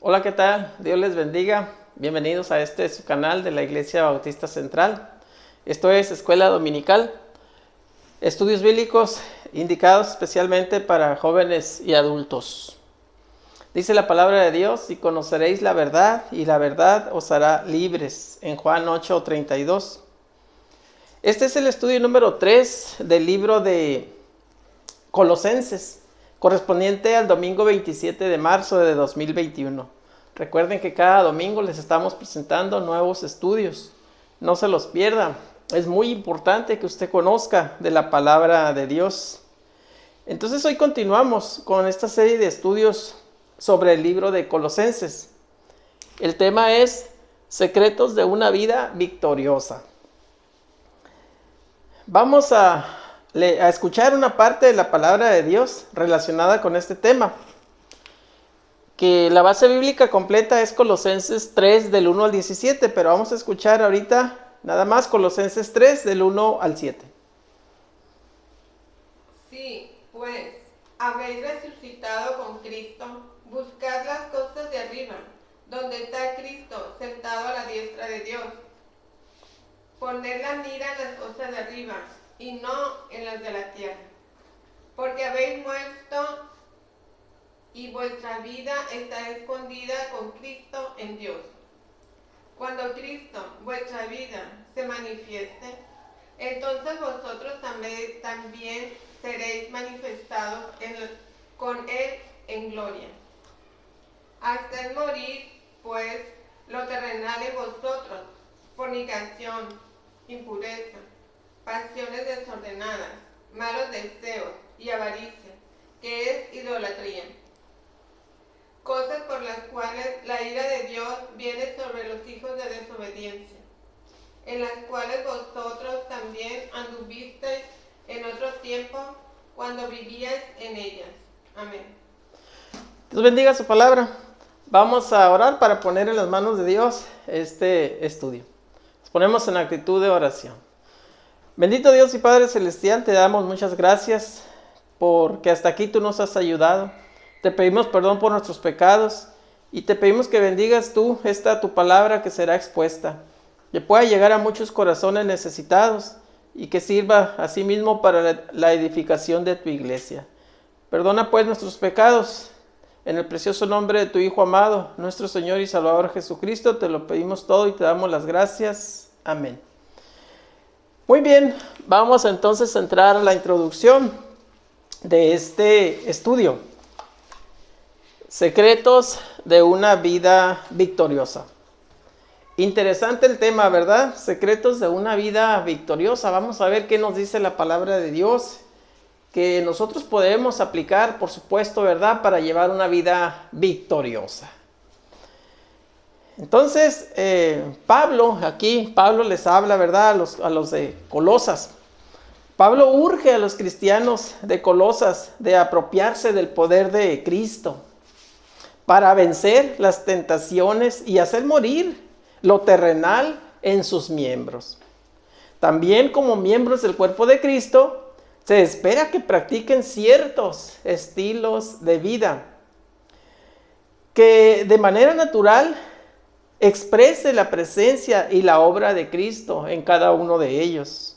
Hola, ¿qué tal? Dios les bendiga. Bienvenidos a su canal de la Iglesia Bautista Central. Esto es Escuela Dominical, estudios bíblicos indicados especialmente para jóvenes y adultos. Dice la palabra de Dios: y conoceréis la verdad, y la verdad os hará libres, en Juan 8:32. Este es el estudio número 3 del libro de Colosenses, correspondiente al domingo 27 de marzo de 2021. Recuerden que cada domingo les estamos presentando nuevos estudios. No se los pierdan. Es muy importante que usted conozca de la palabra de Dios. Entonces hoy continuamos con esta serie de estudios sobre el libro de Colosenses. El tema es secretos de una vida victoriosa. Vamos a escuchar una parte de la palabra de Dios relacionada con este tema, que la base bíblica completa es Colosenses 3 del 1 al 17, pero vamos a escuchar ahorita nada más Colosenses 3 del 1 al 7. Sí, pues, habéis resucitado con Cristo, buscad las cosas de arriba, donde está Cristo sentado a la diestra de Dios. Poned la mira en las cosas de arriba, y no en las de la tierra, porque habéis muerto y vuestra vida está escondida con Cristo en Dios. Cuando Cristo, vuestra vida, se manifieste, entonces vosotros también seréis manifestados con Él en gloria. Hasta el morir, pues, lo terrenal en vosotros: fornicación, impureza, pasiones desordenadas, malos deseos y avaricia, que es idolatría. Cosas por las cuales la ira de Dios viene sobre los hijos de desobediencia, en las cuales vosotros también anduvisteis en otro tiempo cuando vivíais en ellas. Amén. Dios bendiga su palabra. Vamos a orar para poner en las manos de Dios este estudio. Nos ponemos en actitud de oración. Bendito Dios y Padre Celestial, te damos muchas gracias porque hasta aquí tú nos has ayudado. Te pedimos perdón por nuestros pecados y te pedimos que bendigas tú tu palabra que será expuesta, que pueda llegar a muchos corazones necesitados y que sirva asimismo para la edificación de tu iglesia. Perdona pues nuestros pecados. En el precioso nombre de tu Hijo amado, nuestro Señor y Salvador Jesucristo, te lo pedimos todo y te damos las gracias. Amén. Muy bien, vamos entonces a entrar a la introducción de este estudio. Secretos de una vida victoriosa. Interesante el tema, ¿verdad? Secretos de una vida victoriosa. Vamos a ver qué nos dice la palabra de Dios, que nosotros podemos aplicar, por supuesto, ¿verdad?, para llevar una vida victoriosa. Entonces, Pablo les habla, ¿verdad?, a los de Colosas. Pablo urge a los cristianos de Colosas de apropiarse del poder de Cristo para vencer las tentaciones y hacer morir lo terrenal en sus miembros. También, como miembros del cuerpo de Cristo, se espera que practiquen ciertos estilos de vida que de manera natural exprese la presencia y la obra de Cristo en cada uno de ellos.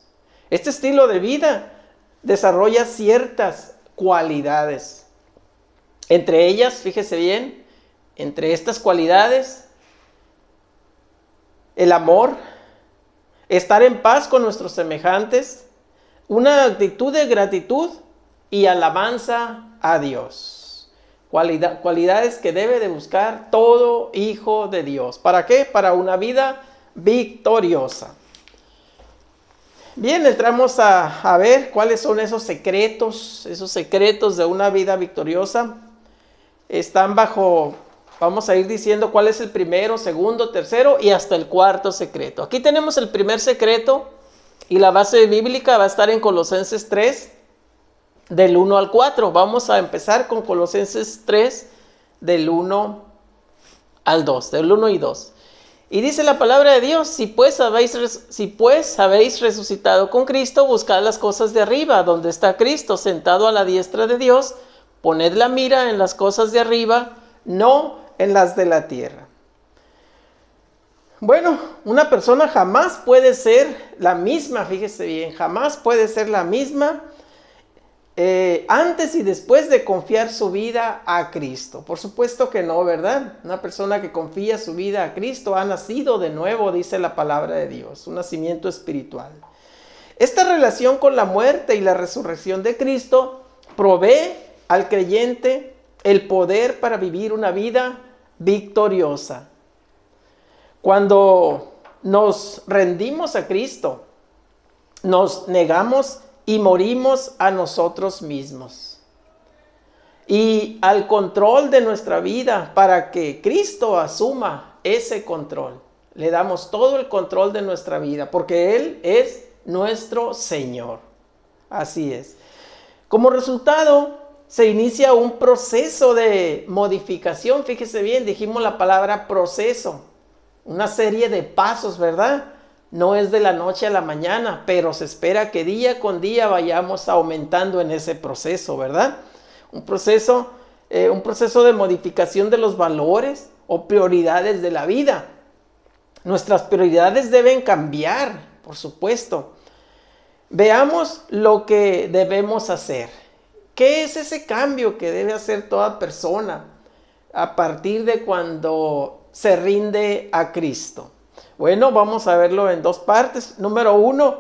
Este estilo de vida desarrolla ciertas cualidades. Entre ellas, fíjese bien, entre estas cualidades, el amor, estar en paz con nuestros semejantes, una actitud de gratitud y alabanza a Dios. Cualidades que debe de buscar todo hijo de Dios. ¿Para qué? Para una vida victoriosa. Bien, entramos a ver cuáles son esos secretos de una vida victoriosa. Están vamos a ir diciendo cuál es el primero, segundo, tercero y hasta el cuarto secreto. Aquí tenemos el primer secreto y la base bíblica va a estar en Colosenses 3, del 1 al 4. Vamos a empezar con Colosenses 3, del 1 al 2, del 1 y 2. Y dice la palabra de Dios: si pues habéis resucitado con Cristo, buscad las cosas de arriba, donde está Cristo sentado a la diestra de Dios. Poned la mira en las cosas de arriba, no en las de la tierra. Bueno, una persona jamás puede ser la misma, fíjese bien, jamás puede ser la misma antes y después de confiar su vida a Cristo. Por supuesto que no, ¿verdad? Una persona que confía su vida a Cristo ha nacido de nuevo, dice la palabra de Dios, un nacimiento espiritual. Esta relación con la muerte y la resurrección de Cristo provee al creyente el poder para vivir una vida victoriosa. Cuando nos rendimos a Cristo, nos negamos y morimos a nosotros mismos y al control de nuestra vida para que Cristo asuma ese control. Le damos todo el control de nuestra vida porque Él es nuestro Señor. Así es. Como resultado, se inicia un proceso de modificación. Fíjese bien, dijimos la palabra proceso. Una serie de pasos, ¿verdad? No es de la noche a la mañana, pero se espera que día con día vayamos aumentando en ese proceso, ¿verdad? Un proceso de modificación de los valores o prioridades de la vida. Nuestras prioridades deben cambiar, por supuesto. Veamos lo que debemos hacer. ¿Qué es ese cambio que debe hacer toda persona a partir de cuando se rinde a Cristo? Bueno, vamos a verlo en dos partes. Número 1,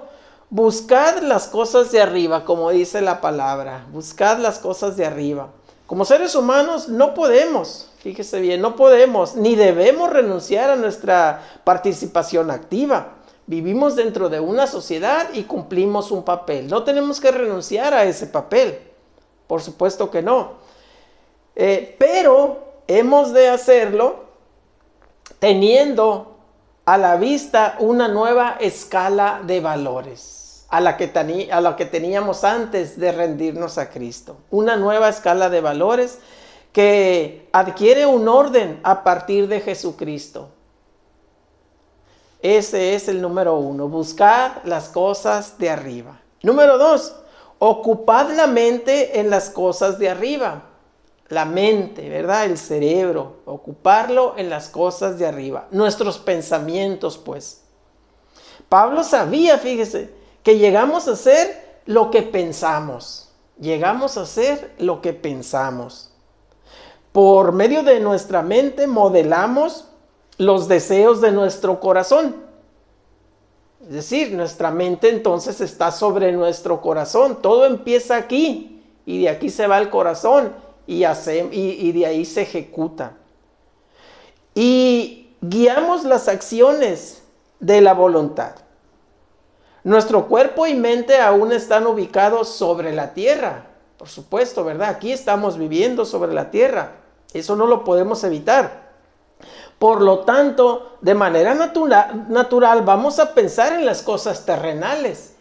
buscad las cosas de arriba, como dice la palabra. Buscad las cosas de arriba. Como seres humanos no podemos, fíjese bien, no podemos ni debemos renunciar a nuestra participación activa. Vivimos dentro de una sociedad y cumplimos un papel. No tenemos que renunciar a ese papel. Por supuesto que no. Pero hemos de hacerlo teniendo a la vista una nueva escala de valores a la que teníamos antes de rendirnos a Cristo. Una nueva escala de valores que adquiere un orden a partir de Jesucristo. Ese es el número 1, buscar las cosas de arriba. Número 2, ocupad la mente en las cosas de arriba. La mente, ¿verdad? El cerebro, ocuparlo en las cosas de arriba. Nuestros pensamientos, pues. Pablo sabía, fíjese, que llegamos a ser lo que pensamos. Llegamos a ser lo que pensamos. Por medio de nuestra mente modelamos los deseos de nuestro corazón. Es decir, nuestra mente entonces está sobre nuestro corazón. Todo empieza aquí y de aquí se va al corazón. Y de ahí se ejecuta. Y guiamos las acciones de la voluntad. Nuestro cuerpo y mente aún están ubicados sobre la tierra. Por supuesto, ¿verdad? Aquí estamos viviendo sobre la tierra. Eso no lo podemos evitar. Por lo tanto, de manera natural vamos a pensar en las cosas terrenales.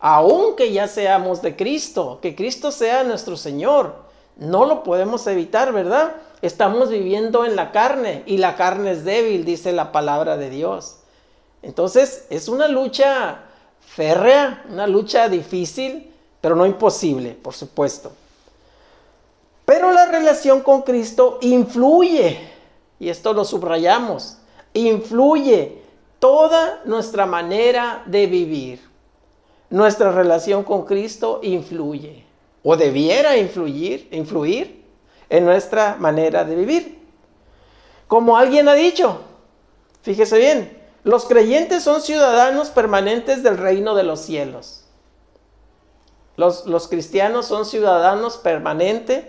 Aunque ya seamos de Cristo, que Cristo sea nuestro Señor. No lo podemos evitar, ¿verdad? Estamos viviendo en la carne y la carne es débil, dice la palabra de Dios. Entonces, es una lucha férrea, una lucha difícil, pero no imposible, por supuesto. Pero la relación con Cristo influye, y esto lo subrayamos, influye toda nuestra manera de vivir. Nuestra relación con Cristo influye. O debiera influir en nuestra manera de vivir. Como alguien ha dicho, fíjese bien, los creyentes son ciudadanos permanentes del reino de los cielos. Los cristianos son ciudadanos permanentes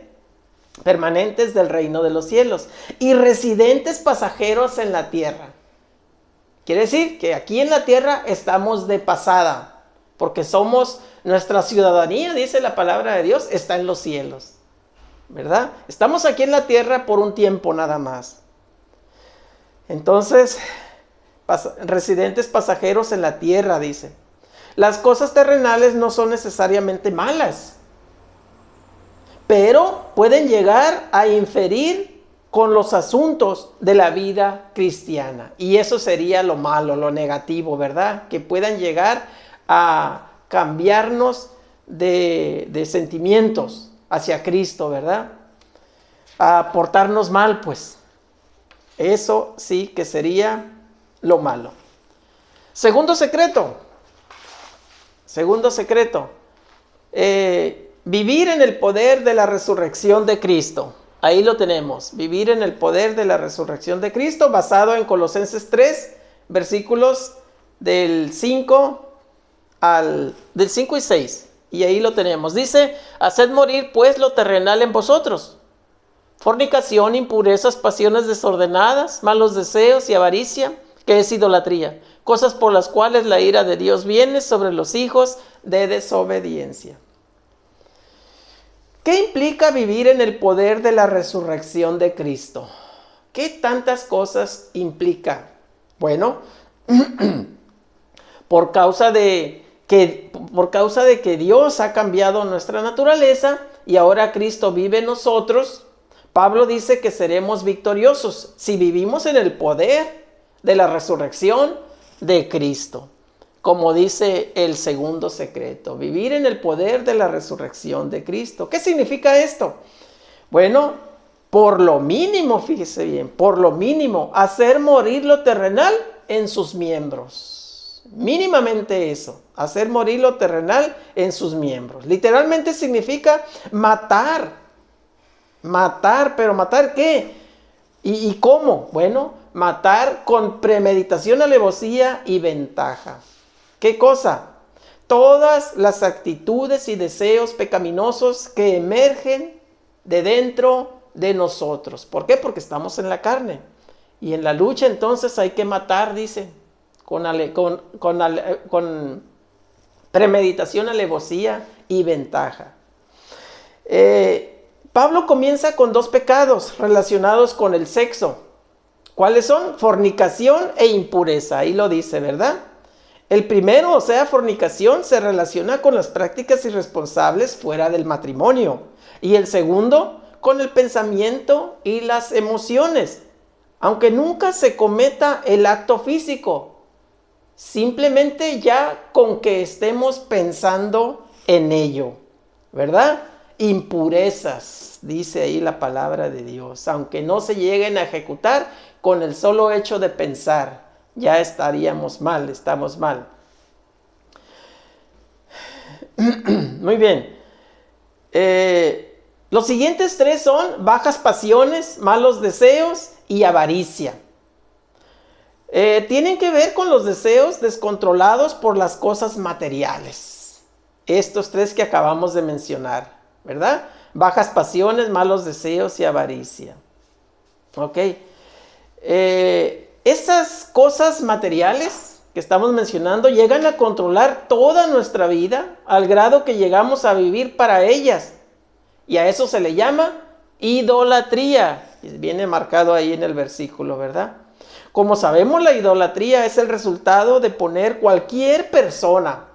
del reino de los cielos y residentes pasajeros en la tierra. Quiere decir que aquí en la tierra estamos de pasada. Porque nuestra ciudadanía, dice la palabra de Dios, está en los cielos, ¿verdad? Estamos aquí en la tierra por un tiempo nada más. Entonces, residentes pasajeros en la tierra, dice. Las cosas terrenales no son necesariamente malas, pero pueden llegar a inferir con los asuntos de la vida cristiana. Y eso sería lo malo, lo negativo, ¿verdad? Que puedan llegar a cambiarnos de sentimientos hacia Cristo, ¿verdad? A portarnos mal, pues. Eso sí que sería lo malo. Segundo secreto. Vivir en el poder de la resurrección de Cristo. Ahí lo tenemos. Vivir en el poder de la resurrección de Cristo, basado en Colosenses 3, versículos del 5 y 6. Y ahí lo tenemos. Dice: haced morir pues lo terrenal en vosotros: fornicación, impurezas, pasiones desordenadas, malos deseos y avaricia, que es idolatría, cosas por las cuales la ira de Dios viene sobre los hijos de desobediencia. ¿Qué implica vivir en el poder de la resurrección de Cristo? ¿Qué tantas cosas implica? Bueno, por causa de que Dios ha cambiado nuestra naturaleza y ahora Cristo vive en nosotros, Pablo dice que seremos victoriosos si vivimos en el poder de la resurrección de Cristo. Como dice el segundo secreto, vivir en el poder de la resurrección de Cristo. ¿Qué significa esto? Bueno, por lo mínimo, fíjese bien, por lo mínimo, hacer morir lo terrenal en sus miembros. Mínimamente eso, hacer morir lo terrenal en sus miembros. Literalmente significa matar. Matar, pero ¿matar qué? ¿Y cómo? Bueno, matar con premeditación, alevosía y ventaja. ¿Qué cosa? Todas las actitudes y deseos pecaminosos que emergen de dentro de nosotros. ¿Por qué? Porque estamos en la carne. Y en la lucha entonces hay que matar, dice, con premeditación, alevosía y ventaja. Pablo comienza con dos pecados relacionados con el sexo. ¿Cuáles son? Fornicación e impureza. Ahí lo dice, ¿verdad? El primero, o sea, fornicación, se relaciona con las prácticas irresponsables fuera del matrimonio. Y el segundo, con el pensamiento y las emociones. Aunque nunca se cometa el acto físico, simplemente ya con que estemos pensando en ello, ¿verdad? Impurezas, dice ahí la palabra de Dios. Aunque no se lleguen a ejecutar, con el solo hecho de pensar, ya estaríamos mal, estamos mal. Muy bien. Los siguientes tres son bajas pasiones, malos deseos y avaricia. Tienen que ver con los deseos descontrolados por las cosas materiales. Estos tres que acabamos de mencionar, ¿verdad? Bajas pasiones, malos deseos y avaricia. Ok. Esas cosas materiales que estamos mencionando llegan a controlar toda nuestra vida al grado que llegamos a vivir para ellas. Y a eso se le llama idolatría. Viene marcado ahí en el versículo, ¿verdad? Como sabemos, la idolatría es el resultado de poner cualquier persona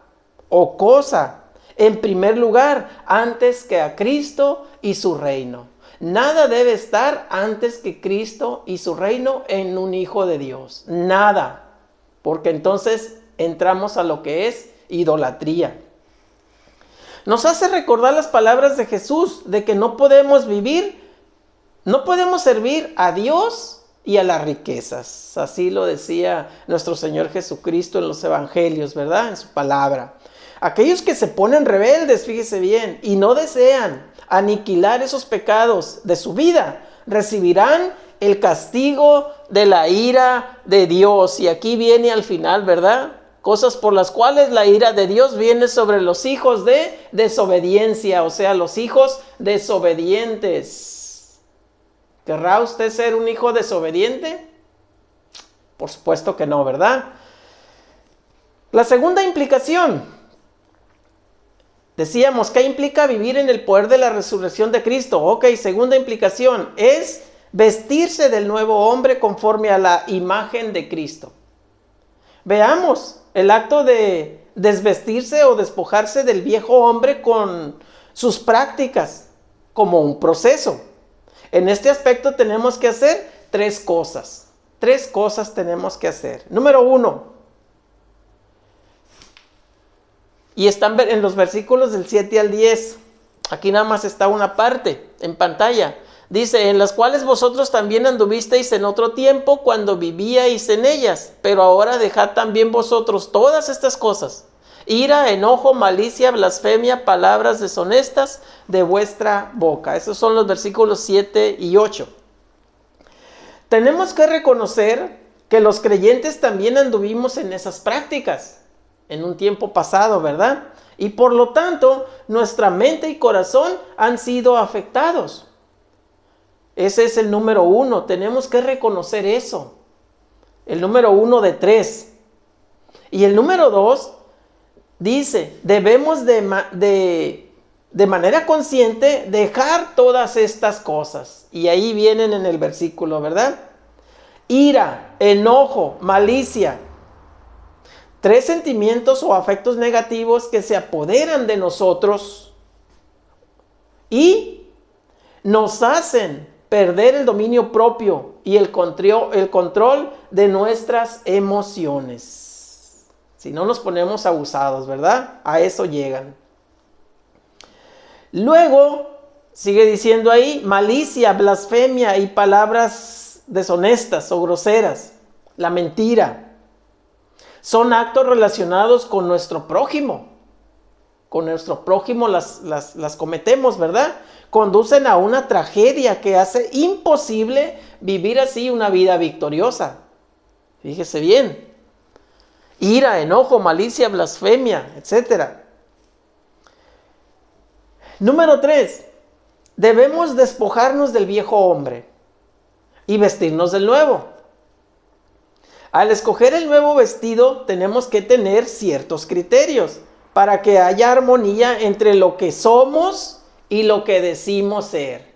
o cosa en primer lugar antes que a Cristo y su reino. Nada debe estar antes que Cristo y su reino en un hijo de Dios. Nada. Porque entonces entramos a lo que es idolatría. Nos hace recordar las palabras de Jesús de que no podemos servir a Dios y a las riquezas. Así lo decía nuestro Señor Jesucristo en los evangelios, ¿verdad? En su palabra. Aquellos que se ponen rebeldes, fíjese bien, y no desean aniquilar esos pecados de su vida, recibirán el castigo de la ira de Dios. Y aquí viene al final, ¿verdad? Cosas por las cuales la ira de Dios viene sobre los hijos de desobediencia, o sea, los hijos desobedientes. ¿Querrá usted ser un hijo desobediente? Por supuesto que no, ¿verdad? La segunda implicación. Decíamos, ¿qué implica vivir en el poder de la resurrección de Cristo? Ok, segunda implicación es vestirse del nuevo hombre conforme a la imagen de Cristo. Veamos el acto de desvestirse o despojarse del viejo hombre con sus prácticas como un proceso. En este aspecto tenemos que hacer tres cosas. Tres cosas tenemos que hacer. Número 1. Y están en los versículos del 7 al 10. Aquí nada más está una parte en pantalla. Dice, en las cuales vosotros también anduvisteis en otro tiempo cuando vivíais en ellas, pero ahora dejad también vosotros todas estas cosas: ira, enojo, malicia, blasfemia, palabras deshonestas de vuestra boca. Esos son los versículos 7 y 8. Tenemos que reconocer que los creyentes también anduvimos en esas prácticas en un tiempo pasado, ¿verdad? Y por lo tanto, nuestra mente y corazón han sido afectados. Ese es el número 1. Tenemos que reconocer eso. El número 1 de 3. Y el número 2 dice, debemos de manera consciente dejar todas estas cosas. Y ahí vienen en el versículo, ¿verdad? Ira, enojo, malicia. 3 sentimientos o afectos negativos que se apoderan de nosotros y nos hacen perder el dominio propio y el control de nuestras emociones. Si no nos ponemos abusados, ¿verdad? A eso llegan. Luego, sigue diciendo ahí, malicia, blasfemia y palabras deshonestas o groseras. La mentira. Son actos relacionados con nuestro prójimo. Con nuestro prójimo las cometemos, ¿verdad? Conducen a una tragedia que hace imposible vivir así una vida victoriosa. Fíjese bien. Ira, enojo, malicia, blasfemia, etc. Número 3. Debemos despojarnos del viejo hombre y vestirnos del nuevo. Al escoger el nuevo vestido, tenemos que tener ciertos criterios para que haya armonía entre lo que somos y lo que decimos ser.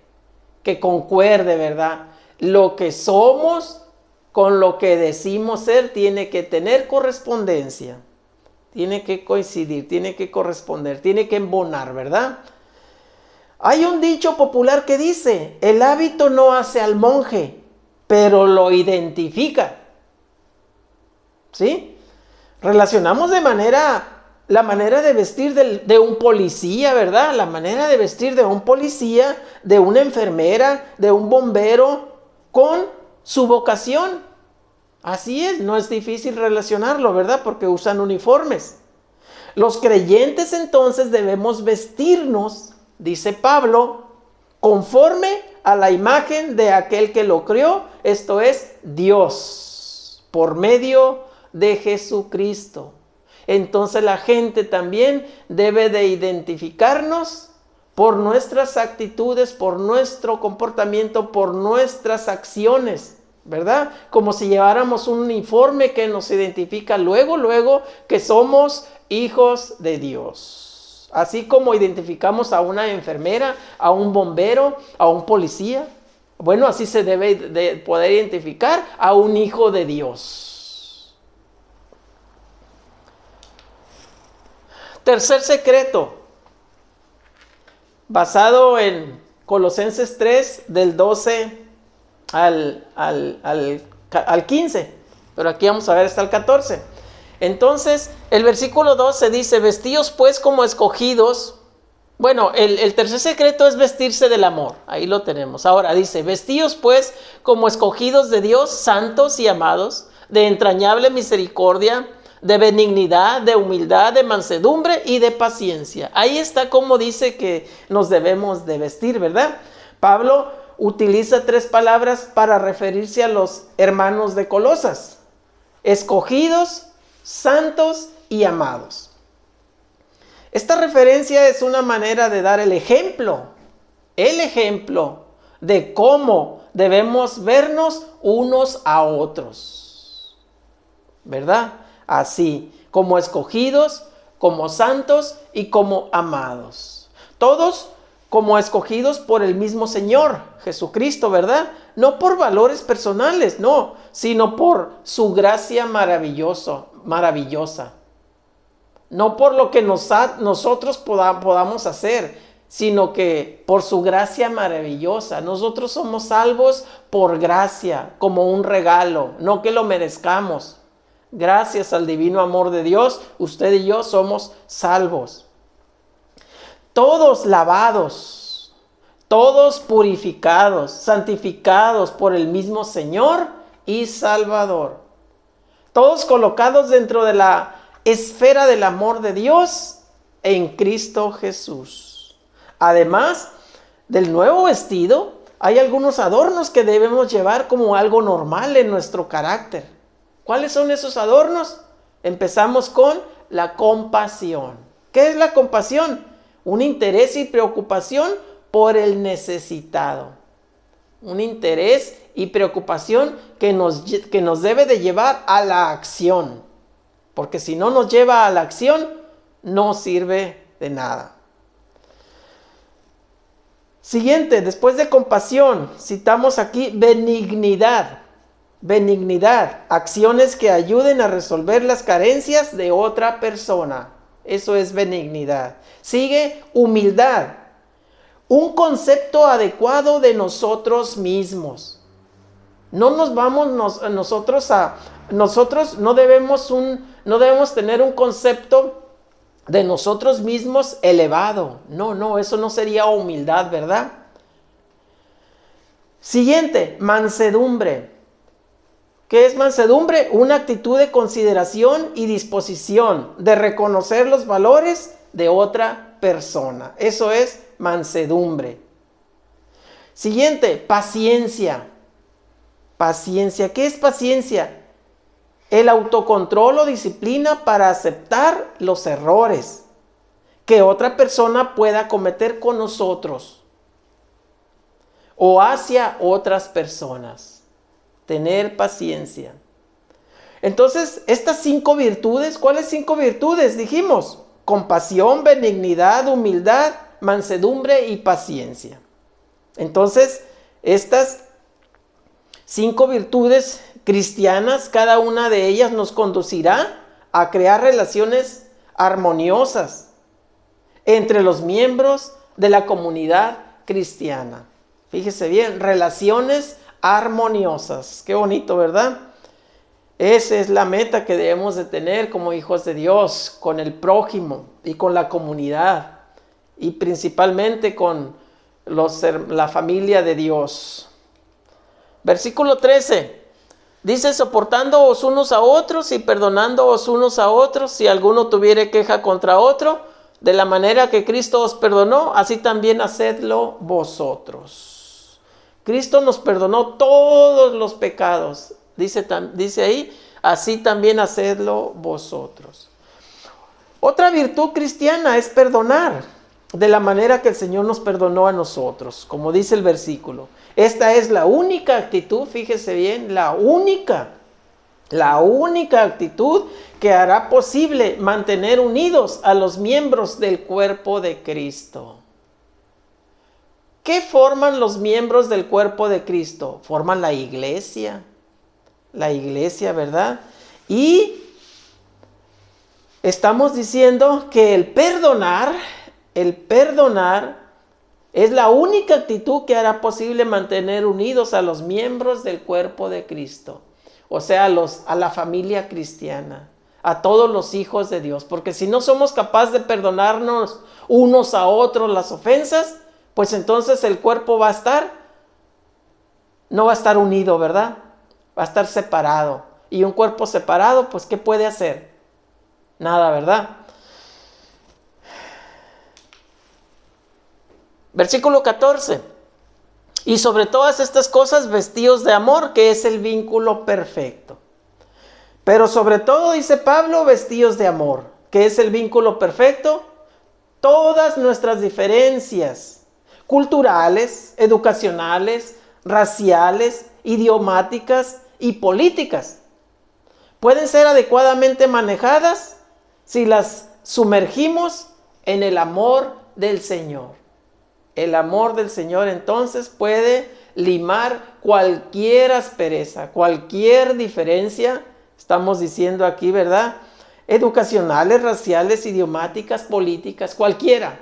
Que concuerde, ¿verdad? Lo que somos con lo que decimos ser tiene que tener correspondencia. Tiene que coincidir, tiene que corresponder, tiene que embonar, ¿verdad? Hay un dicho popular que dice, el hábito no hace al monje, pero lo identifica. ¿Sí? Relacionamos la manera de vestir de un policía, ¿verdad? La manera de vestir de un policía, de una enfermera, de un bombero, con su vocación. Así es, no es difícil relacionarlo, ¿verdad? Porque usan uniformes. Los creyentes entonces debemos vestirnos, dice Pablo, conforme a la imagen de aquel que lo creó, esto es Dios, por medio de Jesucristo. Entonces la gente también debe de identificarnos por nuestras actitudes, por nuestro comportamiento, por nuestras acciones, ¿verdad? Como si lleváramos un uniforme que nos identifica luego que somos hijos de Dios. Así como identificamos a una enfermera, a un bombero, a un policía. Bueno, así se debe de poder identificar a un hijo de Dios. Tercer secreto, basado en Colosenses 3, del 12 al 15, pero aquí vamos a ver hasta el 14. Entonces, el versículo 12 dice, vestíos pues como escogidos. Bueno, el tercer secreto es vestirse del amor, ahí lo tenemos. Ahora dice, vestíos pues como escogidos de Dios, santos y amados, de entrañable misericordia, de benignidad, de humildad, de mansedumbre y de paciencia. Ahí está como dice que nos debemos de vestir, ¿verdad? Pablo utiliza 3 palabras para referirse a los hermanos de Colosas: escogidos, santos y amados. Esta referencia es una manera de dar el ejemplo de cómo debemos vernos unos a otros, ¿verdad? Así, como escogidos, como santos y como amados. Todos como escogidos por el mismo Señor Jesucristo, ¿verdad? No por valores personales, no, sino por su gracia maravillosa. No por lo que nosotros podamos hacer, sino que por su gracia maravillosa. Nosotros somos salvos por gracia, como un regalo, no que lo merezcamos. Gracias al divino amor de Dios, usted y yo somos salvos. Todos lavados, todos purificados, santificados por el mismo Señor y Salvador. Todos colocados dentro de la esfera del amor de Dios en Cristo Jesús. Además del nuevo vestido, hay algunos adornos que debemos llevar como algo normal en nuestro carácter. ¿Cuáles son esos adornos? Empezamos con la compasión. ¿Qué es la compasión? Un interés y preocupación por el necesitado. Un interés y preocupación que nos debe de llevar a la acción. Porque si no nos lleva a la acción, no sirve de nada. Siguiente, después de compasión, citamos aquí benignidad. Benignidad, acciones que ayuden a resolver las carencias de otra persona. Eso es benignidad. Sigue humildad, un concepto adecuado de nosotros mismos. Nosotros no debemos tener un concepto de nosotros mismos elevado. No, eso no sería humildad, ¿verdad? Siguiente, mansedumbre. ¿Qué es mansedumbre? Una actitud de consideración y disposición de reconocer los valores de otra persona. Eso es mansedumbre. Siguiente, paciencia. Paciencia. ¿Qué es paciencia? El autocontrol o disciplina para aceptar los errores que otra persona pueda cometer con nosotros o hacia otras personas. Tener paciencia. Entonces, estas 5 virtudes, ¿cuáles 5 virtudes? Dijimos, compasión, benignidad, humildad, mansedumbre y paciencia. Entonces, estas 5 virtudes cristianas, cada una de ellas nos conducirá a crear relaciones armoniosas entre los miembros de la comunidad cristiana. Fíjese bien, relaciones armoniosas. Qué bonito, ¿verdad? Esa es la meta que debemos de tener como hijos de Dios, con el prójimo y con la comunidad y principalmente con la familia de Dios. Versículo 13. Dice, soportándoos unos a otros y perdonándoos unos a otros, si alguno tuviere queja contra otro, de la manera que Cristo os perdonó, así también hacedlo vosotros. Cristo nos perdonó todos los pecados. Dice ahí, así también hacedlo vosotros. Otra virtud cristiana es perdonar, de la manera que el Señor nos perdonó a nosotros, como dice el versículo. Esta es la única actitud, fíjese bien, la única actitud que hará posible mantener unidos a los miembros del cuerpo de Cristo. ¿Qué forman los miembros del cuerpo de Cristo? Forman la iglesia, ¿verdad? Y estamos diciendo que el perdonar es la única actitud que hará posible mantener unidos a los miembros del cuerpo de Cristo. O sea, a la familia cristiana, a todos los hijos de Dios. Porque si no somos capaces de perdonarnos unos a otros las ofensas, pues entonces el cuerpo no va a estar unido, ¿verdad? Va a estar separado. Y un cuerpo separado, pues ¿qué puede hacer? Nada, ¿verdad? Versículo 14. Y sobre todas estas cosas vestíos de amor, que es el vínculo perfecto. Pero sobre todo, dice Pablo, vestíos de amor, que es el vínculo perfecto. Todas nuestras diferencias culturales, educacionales, raciales, idiomáticas y políticas pueden ser adecuadamente manejadas si las sumergimos en el amor del Señor. El amor del Señor entonces puede limar cualquier aspereza, cualquier diferencia, estamos diciendo aquí, ¿verdad? Educacionales, raciales, idiomáticas, políticas, cualquiera.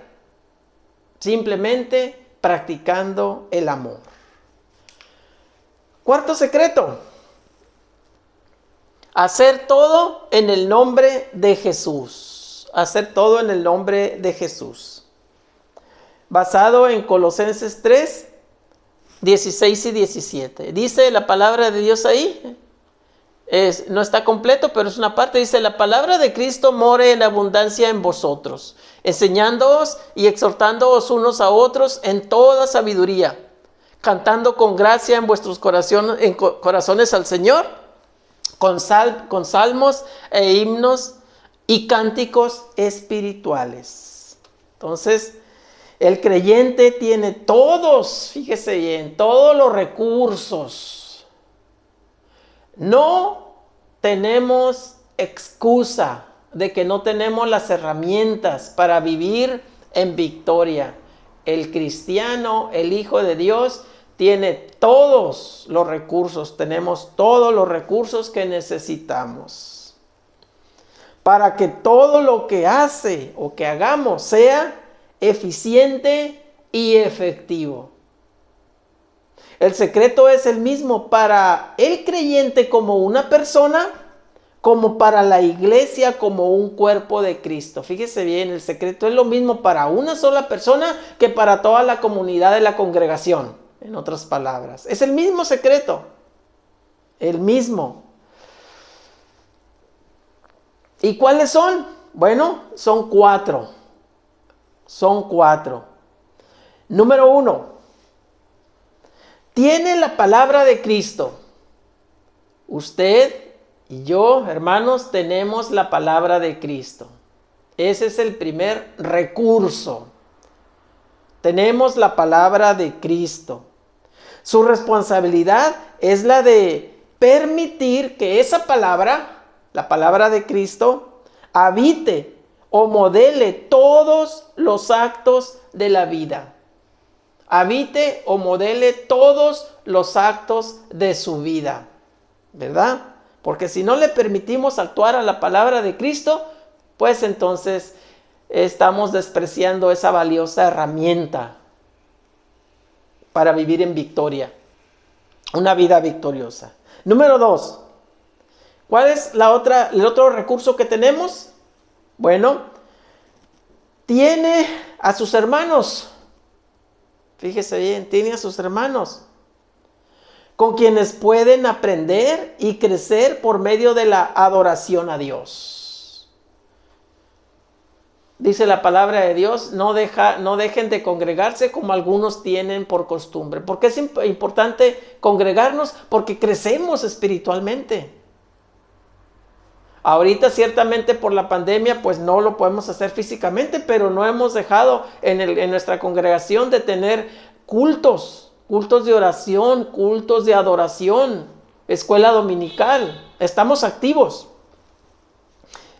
Simplemente practicando el amor. Cuarto secreto. Hacer todo en el nombre de Jesús. Hacer todo en el nombre de Jesús. basado en Colosenses 3, 16 y 17. Dice la palabra de Dios ahí, no está completo, pero es una parte. Dice: la palabra de Cristo more en abundancia en vosotros, enseñándoos y exhortándoos unos a otros en toda sabiduría, cantando con gracia en vuestros corazones al Señor, con salmos e himnos y cánticos espirituales. Entonces, el creyente tiene todos, fíjese bien, todos los recursos. No tenemos excusa de que no tenemos las herramientas para vivir en victoria. El cristiano, el Hijo de Dios, tiene todos los recursos, tenemos todos los recursos que necesitamos para que todo lo que hace o que hagamos sea eficiente y efectivo. El secreto es el mismo para el creyente como una persona, como para la iglesia como un cuerpo de Cristo. Fíjese bien, el secreto es lo mismo para una sola persona que para toda la comunidad de la congregación. En otras palabras, es el mismo secreto, el mismo. ¿Y cuáles son? Bueno, son 4. Son 4. Número 1. Tiene la palabra de Cristo. Usted y yo, hermanos, tenemos la palabra de Cristo. Ese es el primer recurso. Tenemos la palabra de Cristo. Su responsabilidad es la de permitir que esa palabra, la palabra de Cristo, habite o modele todos los actos de la vida. Habite o modele todos los actos de su vida, ¿verdad? Porque si no le permitimos actuar a la palabra de Cristo, pues entonces estamos despreciando esa valiosa herramienta para vivir en victoria, una vida victoriosa. Número 2, ¿cuál es el otro recurso que tenemos? Bueno, tiene a sus hermanos. Fíjese bien, tiene a sus hermanos, con quienes pueden aprender y crecer por medio de la adoración a Dios. Dice la palabra de Dios: no dejen de congregarse como algunos tienen por costumbre. ¿Por qué es importante congregarnos? Porque crecemos espiritualmente. Ahorita ciertamente por la pandemia pues no lo podemos hacer físicamente, pero no hemos dejado en nuestra congregación de tener cultos de oración, cultos de adoración, escuela dominical. Estamos activos.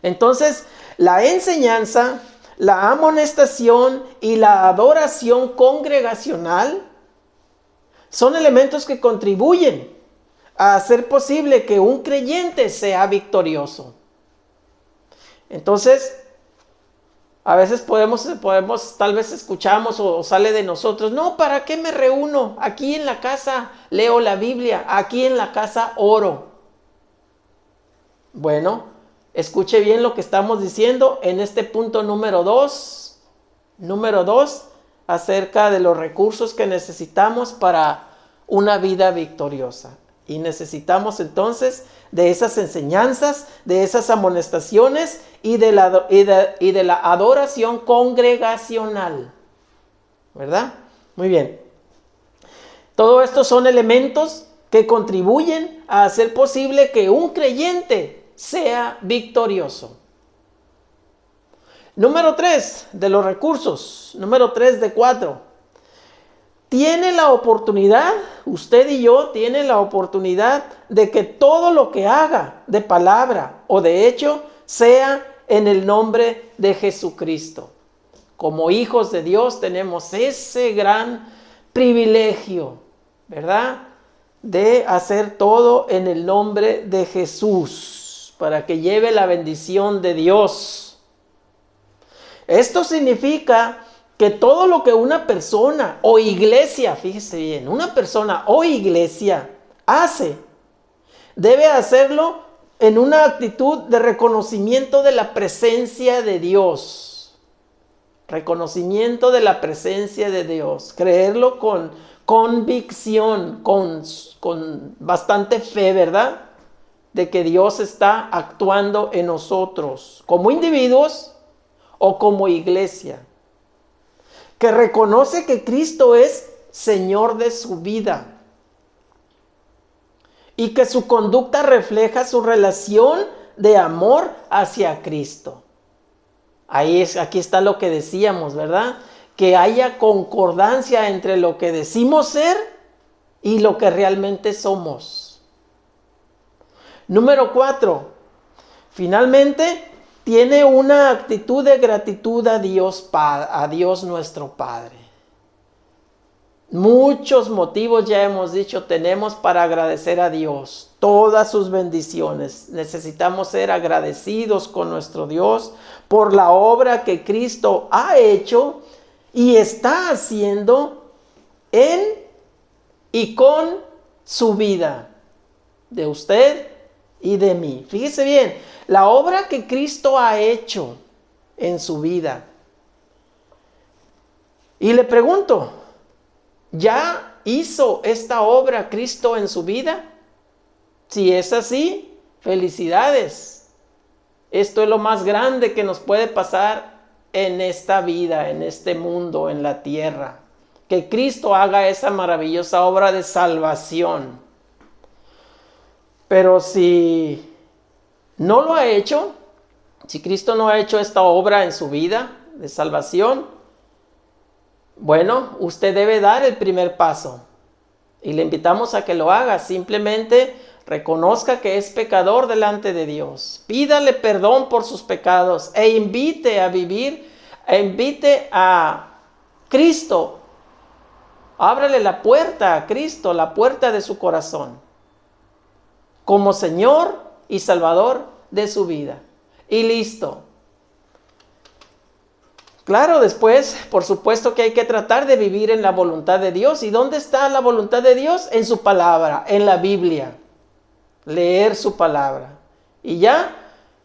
Entonces, la enseñanza, la amonestación y la adoración congregacional son elementos que contribuyen a hacer posible que un creyente sea victorioso. Entonces, a veces podemos tal vez escuchamos o sale de nosotros: no, ¿para qué me reúno? Aquí en la casa leo la Biblia, aquí en la casa oro. Bueno, escuche bien lo que estamos diciendo en este punto número 2. Número 2, acerca de los recursos que necesitamos para una vida victoriosa. Y necesitamos entonces de esas enseñanzas, de esas amonestaciones y de la adoración congregacional. ¿Verdad? Muy bien. Todo esto son elementos que contribuyen a hacer posible que un creyente sea victorioso. Número 3 de los recursos. Número 3 de 4. Tiene la oportunidad, usted y yo tienen la oportunidad de que todo lo que haga de palabra o de hecho sea en el nombre de Jesucristo. Como hijos de Dios tenemos ese gran privilegio, ¿verdad? De hacer todo en el nombre de Jesús para que lleve la bendición de Dios. Esto significa que todo lo que una persona o iglesia, fíjese bien, una persona o iglesia hace, debe hacerlo en una actitud de reconocimiento de la presencia de Dios. reconocimiento de la presencia de Dios, creerlo con convicción, con bastante fe, ¿verdad? De que Dios está actuando en nosotros, como individuos o como iglesia. Que reconoce que Cristo es Señor de su vida y que su conducta refleja su relación de amor hacia Cristo. Aquí está lo que decíamos, ¿verdad? Que haya concordancia entre lo que decimos ser y lo que realmente somos. Número 4. Finalmente, tiene una actitud de gratitud a Dios nuestro Padre. Muchos motivos, ya hemos dicho, tenemos para agradecer a Dios todas sus bendiciones. Necesitamos ser agradecidos con nuestro Dios por la obra que Cristo ha hecho y está haciendo en y con su vida, de usted y de mí. Fíjese bien, la obra que Cristo ha hecho en su vida. Y le pregunto, ¿ya hizo esta obra Cristo en su vida? Si es así, felicidades. Esto es lo más grande que nos puede pasar en esta vida, en este mundo, en la tierra. Que Cristo haga esa maravillosa obra de salvación. Pero si no lo ha hecho, si Cristo no ha hecho esta obra en su vida de salvación, bueno, usted debe dar el primer paso. Y le invitamos a que lo haga. Simplemente reconozca que es pecador delante de Dios. Pídale perdón por sus pecados e invite a vivir, invite a Cristo. Ábrele la puerta a Cristo, la puerta de su corazón, como Señor y Salvador de su vida. Y listo. Claro, después, por supuesto que hay que tratar de vivir en la voluntad de Dios. ¿Y dónde está la voluntad de Dios? En su palabra, en la Biblia. Leer su palabra. Y ya,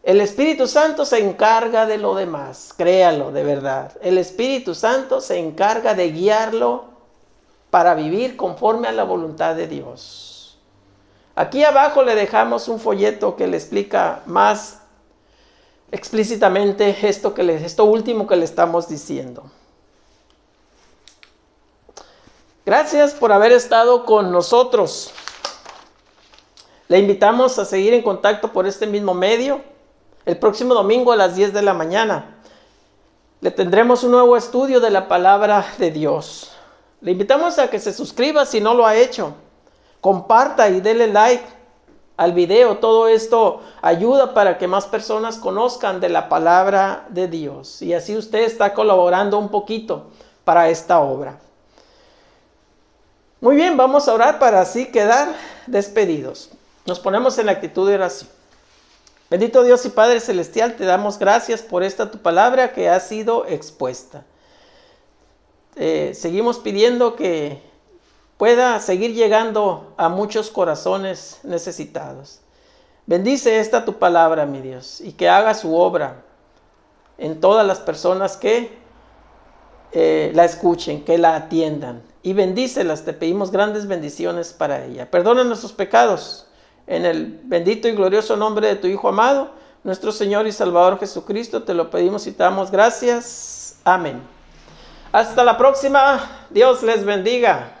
el Espíritu Santo se encarga de lo demás. Créalo, de verdad. El Espíritu Santo se encarga de guiarlo para vivir conforme a la voluntad de Dios. Aquí abajo le dejamos un folleto que le explica más explícitamente esto último que le estamos diciendo. Gracias por haber estado con nosotros. Le invitamos a seguir en contacto por este mismo medio. El próximo domingo a las 10 de la mañana le tendremos un nuevo estudio de la palabra de Dios. Le invitamos a que se suscriba si no lo ha hecho. Comparta y dele like al video. Todo esto ayuda para que más personas conozcan de la palabra de Dios. Y así usted está colaborando un poquito para esta obra. Muy bien, vamos a orar para así quedar despedidos. Nos ponemos en la actitud de oración. Bendito Dios y Padre Celestial, te damos gracias por esta tu palabra que ha sido expuesta. Seguimos pidiendo que pueda seguir llegando a muchos corazones necesitados. Bendice esta tu palabra, mi Dios, y que haga su obra en todas las personas que la escuchen, que la atiendan. Y bendícelas, te pedimos grandes bendiciones para ella. Perdona nuestros pecados, en el bendito y glorioso nombre de tu Hijo amado, nuestro Señor y Salvador Jesucristo, te lo pedimos y te damos gracias. Amén. Hasta la próxima. Dios les bendiga.